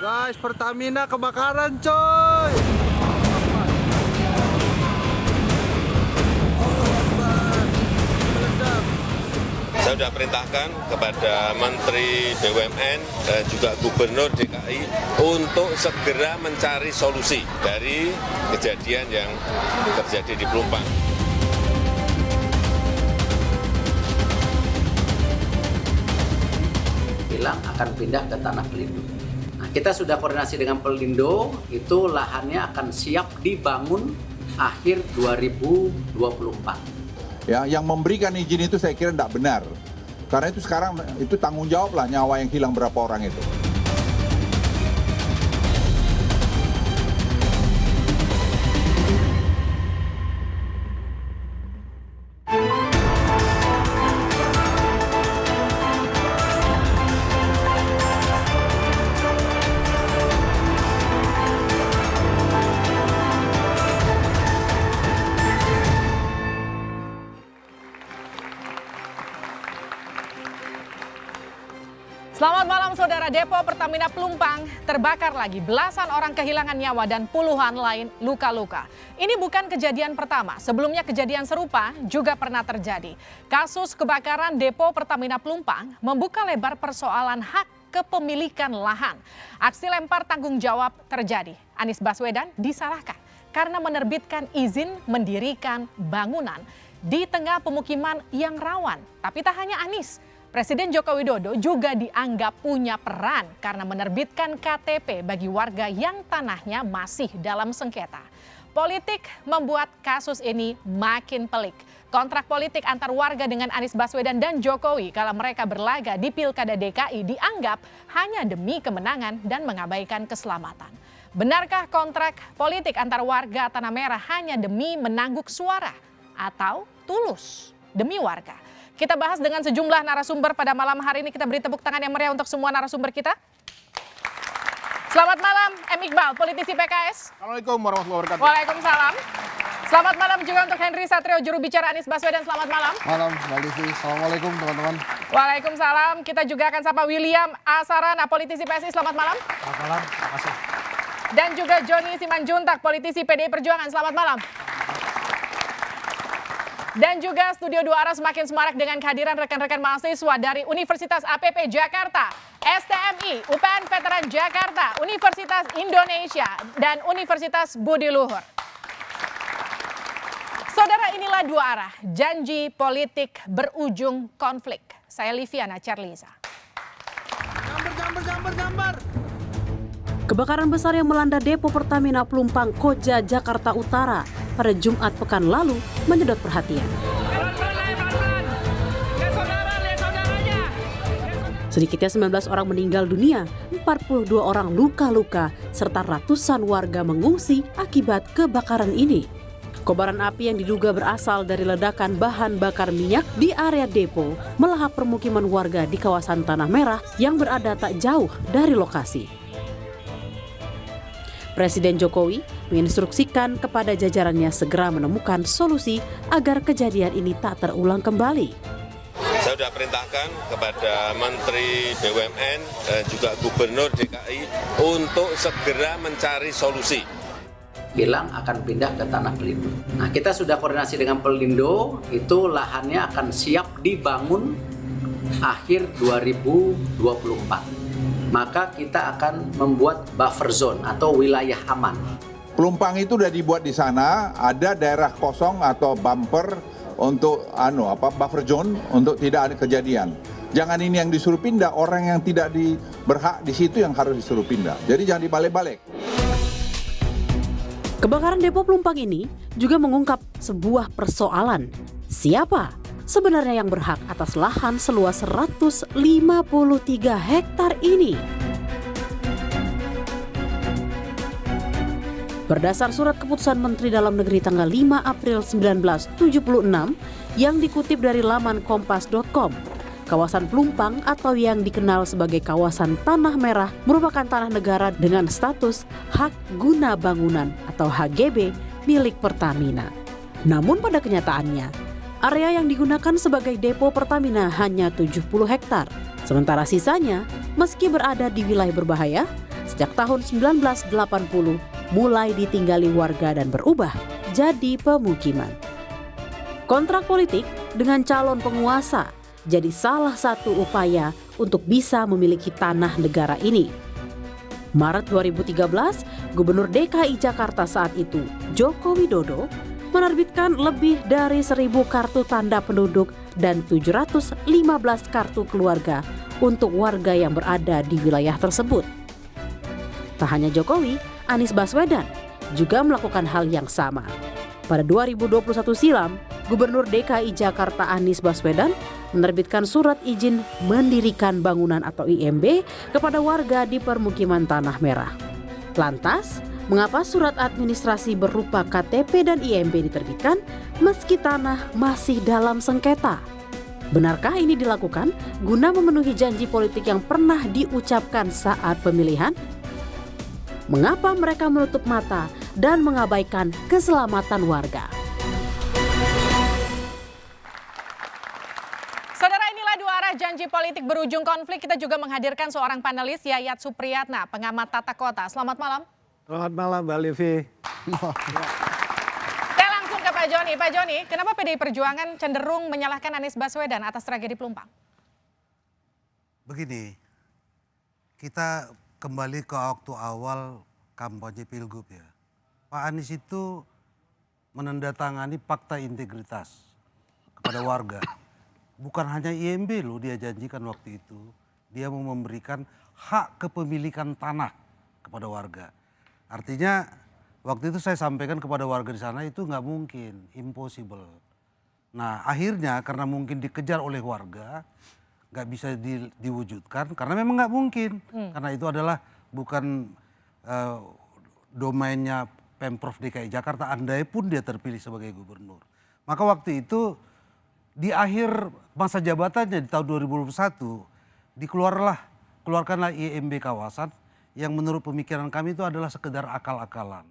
Guys, Pertamina kebakaran coy. Saya sudah perintahkan kepada Menteri BUMN dan juga Gubernur DKI untuk segera mencari solusi dari kejadian yang terjadi di Pelumpang. Bilang akan pindah ke Tanah Pelindo. Nah, kita sudah koordinasi dengan Pelindo, itu lahannya akan siap dibangun akhir 2024. Ya, yang memberikan izin itu saya kira tidak benar. Karena itu sekarang itu tanggung jawab lah nyawa yang hilang berapa orang itu. Selamat malam saudara. Depo Pertamina Pelumpang terbakar lagi. Belasan orang kehilangan nyawa dan puluhan lain luka-luka. Ini bukan kejadian pertama. Sebelumnya kejadian serupa juga pernah terjadi. Kasus kebakaran Depo Pertamina Pelumpang membuka lebar persoalan hak kepemilikan lahan. Aksi lempar tanggung jawab terjadi. Anies Baswedan disalahkan karena menerbitkan izin mendirikan bangunan di tengah pemukiman yang rawan. Tapi tak hanya Anies. Presiden Joko Widodo juga dianggap punya peran karena menerbitkan KTP bagi warga yang tanahnya masih dalam sengketa. Politik membuat kasus ini makin pelik. Kontrak politik antar warga dengan Anies Baswedan dan Jokowi kala mereka berlaga di Pilkada DKI dianggap hanya demi kemenangan dan mengabaikan keselamatan. Benarkah kontrak politik antar warga Tanah Merah hanya demi menangguk suara atau tulus demi warga? Kita bahas dengan sejumlah narasumber pada malam hari ini. Kita beri tepuk tangan yang meriah untuk semua narasumber kita. Selamat malam, M. Iqbal, politisi PKS. Assalamualaikum warahmatullahi wabarakatuh. Waalaikumsalam. Selamat malam juga untuk Henry Satrio, juru bicara Anies Baswedan. Selamat malam. Malam, Mbak Livi. Assalamualaikum teman-teman. Waalaikumsalam. Kita juga akan sapa William Asarana, politisi PSI. Selamat malam. Selamat malam, terima kasih. Dan juga Joni Simanjuntak, politisi PDI Perjuangan. Selamat malam. Dan juga Studio 2 Arah semakin semarak dengan kehadiran rekan-rekan mahasiswa dari Universitas APP Jakarta, STMI, UPN Veteran Jakarta, Universitas Indonesia, dan Universitas Budi Luhur. Saudara, inilah Dua Arah, janji politik berujung konflik. Saya Liviana Charliza. Gambar. Kebakaran besar yang melanda Depo Pertamina Pelumpang, Koja, Jakarta Utara pada Jumat pekan lalu menyedot perhatian. Sedikitnya 19 orang meninggal dunia, 42 orang luka-luka, serta ratusan warga mengungsi akibat kebakaran ini. Kobaran api yang diduga berasal dari ledakan bahan bakar minyak di area depo melahap permukiman warga di kawasan Tanah Merah yang berada tak jauh dari lokasi. Presiden Jokowi menginstruksikan kepada jajarannya segera menemukan solusi agar kejadian ini tak terulang kembali. Saya sudah perintahkan kepada Menteri BUMN dan juga Gubernur DKI untuk segera mencari solusi. Bilang akan pindah ke Tanah Pelindo. Nah, kita sudah koordinasi dengan Pelindo, itu lahannya akan siap dibangun akhir 2024. Maka kita akan membuat buffer zone atau wilayah aman. Pelumpang itu sudah dibuat di sana, ada daerah kosong atau bumper untuk buffer zone untuk tidak ada kejadian. Jangan ini yang disuruh pindah, orang yang tidak berhak di situ yang harus disuruh pindah. Jadi jangan dibalik-balik. Kebakaran Depo Pelumpang ini juga mengungkap sebuah persoalan. Siapa sebenarnya yang berhak atas lahan seluas 153 hektar ini? Berdasar surat keputusan Menteri Dalam Negeri tanggal 5 April 1976 yang dikutip dari laman kompas.com, kawasan Pelumpang atau yang dikenal sebagai kawasan Tanah Merah merupakan tanah negara dengan status hak guna bangunan atau HGB milik Pertamina. Namun pada kenyataannya, area yang digunakan sebagai depo Pertamina hanya 70 hektar. Sementara sisanya, meski berada di wilayah berbahaya, sejak tahun 1980 mulai ditinggali warga dan berubah jadi pemukiman. Kontrak politik dengan calon penguasa jadi salah satu upaya untuk bisa memiliki tanah negara ini. Maret 2013, Gubernur DKI Jakarta saat itu, Joko Widodo, menerbitkan lebih dari 1.000 kartu tanda penduduk dan 715 kartu keluarga untuk warga yang berada di wilayah tersebut. Tak hanya Jokowi, Anies Baswedan juga melakukan hal yang sama. Pada 2021 silam, Gubernur DKI Jakarta Anies Baswedan menerbitkan surat izin mendirikan bangunan atau IMB kepada warga di permukiman Tanah Merah. Lantas, mengapa surat administrasi berupa KTP dan IMB diterbitkan meski tanah masih dalam sengketa? Benarkah ini dilakukan guna memenuhi janji politik yang pernah diucapkan saat pemilihan? Mengapa mereka menutup mata dan mengabaikan keselamatan warga? Saudara, inilah dua arah janji politik berujung konflik. Kita juga menghadirkan seorang panelis, Yayat Supriyatna, pengamat tata kota. Selamat malam. Selamat malam Mbak Livi. Saya langsung ke Pak Joni. Pak Joni, kenapa PDI Perjuangan cenderung menyalahkan Anies Baswedan atas tragedi Pelumpang? Begini, kita kembali ke waktu awal kampanye Pilgub ya. Pak Anies itu menandatangani fakta integritas kepada warga. Bukan hanya IMB loh dia janjikan waktu itu. Dia mau memberikan hak kepemilikan tanah kepada warga. Artinya waktu itu saya sampaikan kepada warga di sana itu nggak mungkin, impossible. Nah akhirnya karena mungkin dikejar oleh warga, nggak bisa diwujudkan karena memang nggak mungkin. Karena itu adalah bukan domainnya Pemprov DKI Jakarta, andai pun dia terpilih sebagai gubernur. Maka waktu itu di akhir masa jabatannya di tahun 2021 keluarkanlah IMB kawasan yang menurut pemikiran kami itu adalah sekedar akal-akalan.